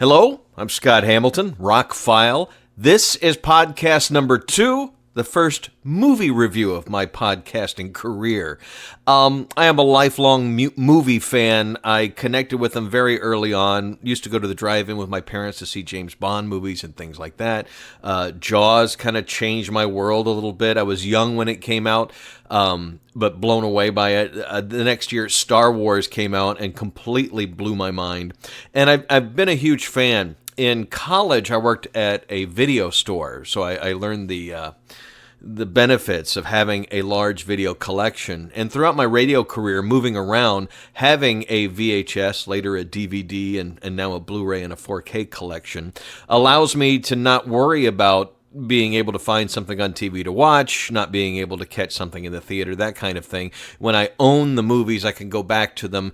Hello, I'm Scott Hamilton, ROCKFILE. This is podcast number 2, the first movie review of my podcasting career. I am a lifelong movie fan. I connected with them very early on. Used to go to the drive-in with my parents to see James Bond movies and things like that. Jaws kind of changed my world a little bit. I was young when it came out, but blown away by it. The next year, Star Wars came out and completely blew my mind. And I've been a huge fan. In college, I worked at a video store, so I learned the benefits of having a large video collection. And throughout my radio career, moving around, having a VHS, later a DVD, and now a Blu-ray and a 4K collection allows me to not worry about being able to find something on TV to watch, not being able to catch something in the theater, that kind of thing. When I own the movies, I can go back to them.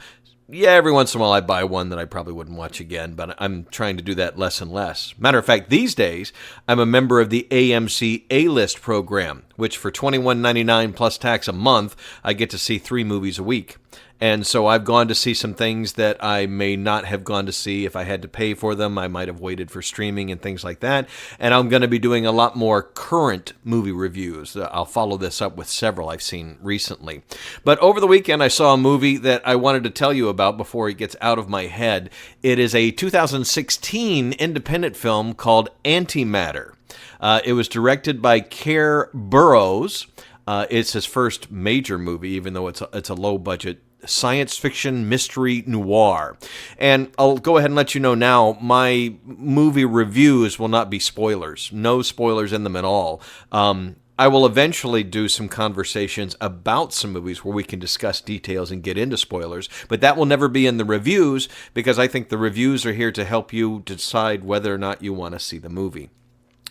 Yeah, every once in a while I buy one that I probably wouldn't watch again, but I'm trying to do that less and less. Matter of fact, these days, I'm a member of the AMC A-List program, which for $21.99 plus tax a month, I get to see 3 movies a week. And so I've gone to see some things that I may not have gone to see if I had to pay for them. I might have waited for streaming and things like that. And I'm going to be doing a lot more current movie reviews. I'll follow this up with several I've seen recently. But over the weekend, I saw a movie that I wanted to tell you about before it gets out of my head. It is a 2016 independent film called Antimatter. It was directed by Care Burrows. It's his first major movie, even though it's a low-budget science fiction mystery noir. And I'll go ahead and let you know now, my movie reviews will not be spoilers. No spoilers in them at all. I will eventually do some conversations about some movies where we can discuss details and get into spoilers, but that will never be in the reviews because I think the reviews are here to help you decide whether or not you want to see the movie.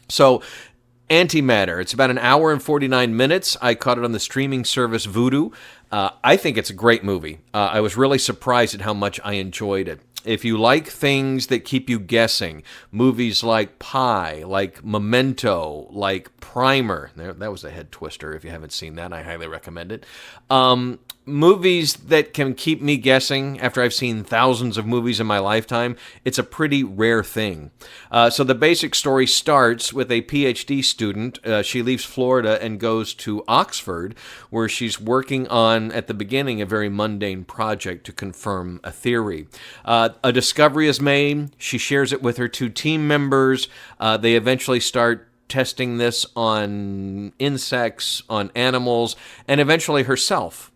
So, Antimatter. It's about an hour and 49 minutes. I caught it on the streaming service Vudu. I think it's a great movie. I was really surprised at how much I enjoyed it. If you like things that keep you guessing, movies like Pi, like Memento, like Primer, that was a head twister. If you haven't seen that, I highly recommend it. Movies that can keep me guessing after I've seen thousands of movies in my lifetime, it's a pretty rare thing. So the basic story starts with a PhD student. She leaves Florida and goes to Oxford, where she's working on, at the beginning, a very mundane project to confirm a theory. A discovery is made. She shares it with her 2 team members. They eventually start testing this on insects, on animals, and eventually herself.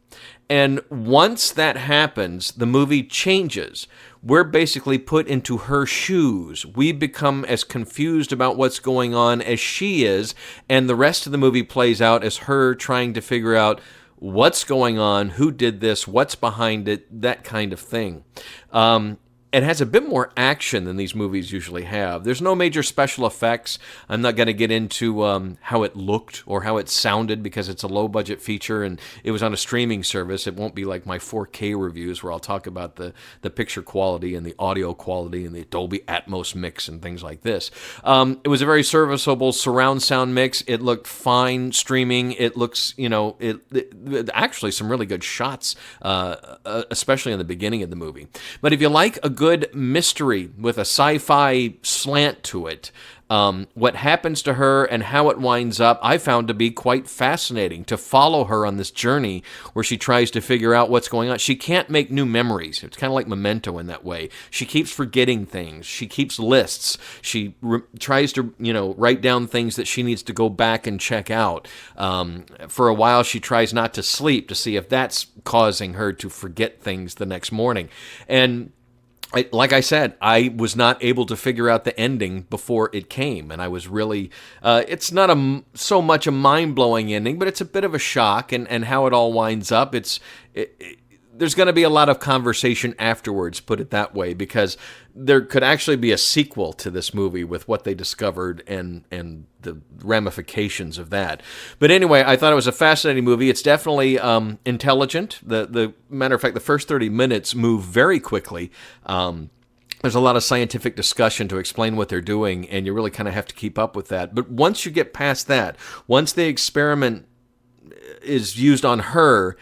And once that happens, the movie changes. We're basically put into her shoes. We become as confused about what's going on as she is, and the rest of the movie plays out as her trying to figure out what's going on, who did this, what's behind it, that kind of thing. It has a bit more action than these movies usually have. There's no major special effects. I'm not going to get into how it looked or how it sounded because it's a low-budget feature and it was on a streaming service. It won't be like my 4K reviews where I'll talk about the picture quality and the audio quality and the Dolby Atmos mix and things like this. It was a very serviceable surround sound mix. It looked fine streaming. It looks, actually some really good shots, especially in the beginning of the movie. But if you like a good mystery with a sci-fi slant to it, what happens to her and how it winds up, I found to be quite fascinating to follow her on this journey where she tries to figure out what's going on. She can't make new memories. It's kind of like Memento in that way. She keeps forgetting things. She keeps lists. She tries to, write down things that she needs to go back and check out. For a while, she tries not to sleep to see if that's causing her to forget things the next morning. And like I said, I was not able to figure out the ending before it came, and I was really, it's not so much a mind-blowing ending, but it's a bit of a shock, and how it all winds up, there's going to be a lot of conversation afterwards, put it that way, because there could actually be a sequel to this movie with what they discovered and the ramifications of that. But anyway, I thought it was a fascinating movie. It's definitely intelligent. The matter of fact, the first 30 minutes move very quickly. There's a lot of scientific discussion to explain what they're doing, and you really kind of have to keep up with that. But once you get past that, once the experiment is used on her,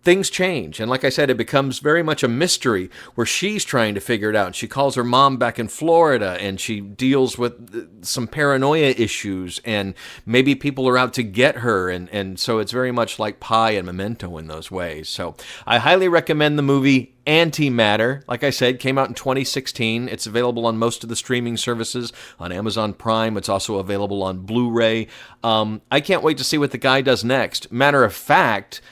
things change. And like I said, it becomes very much a mystery where she's trying to figure it out. And she calls her mom back in Florida, and she deals with some paranoia issues, and maybe people are out to get her. And so it's very much like Pi and Memento in those ways. So I highly recommend the movie Antimatter. Like I said, came out in 2016. It's available on most of the streaming services, on Amazon Prime. It's also available on Blu-ray. I can't wait to see what the guy does next. Matter of fact,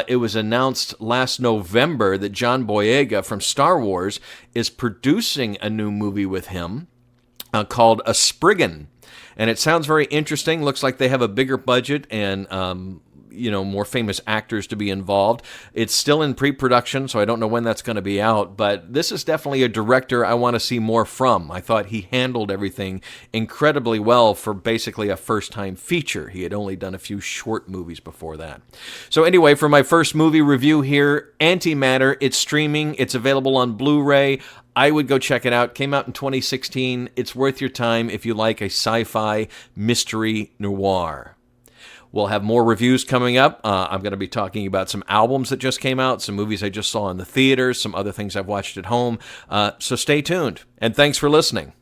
it was announced last November that John Boyega from Star Wars is producing a new movie with him called A Spriggan. And it sounds very interesting. Looks like they have a bigger budget and more famous actors to be involved. It's still in pre-production, so I don't know when that's going to be out, but this is definitely a director I want to see more from. I thought he handled everything incredibly well for basically a first-time feature. He had only done a few short movies before that. So anyway, for my first movie review here, Antimatter, it's streaming. It's available on Blu-ray. I would go check it out. Came out in 2016. It's worth your time if you like a sci-fi mystery noir. We'll have more reviews coming up. I'm going to be talking about some albums that just came out, some movies I just saw in the theaters, some other things I've watched at home. So stay tuned, and thanks for listening.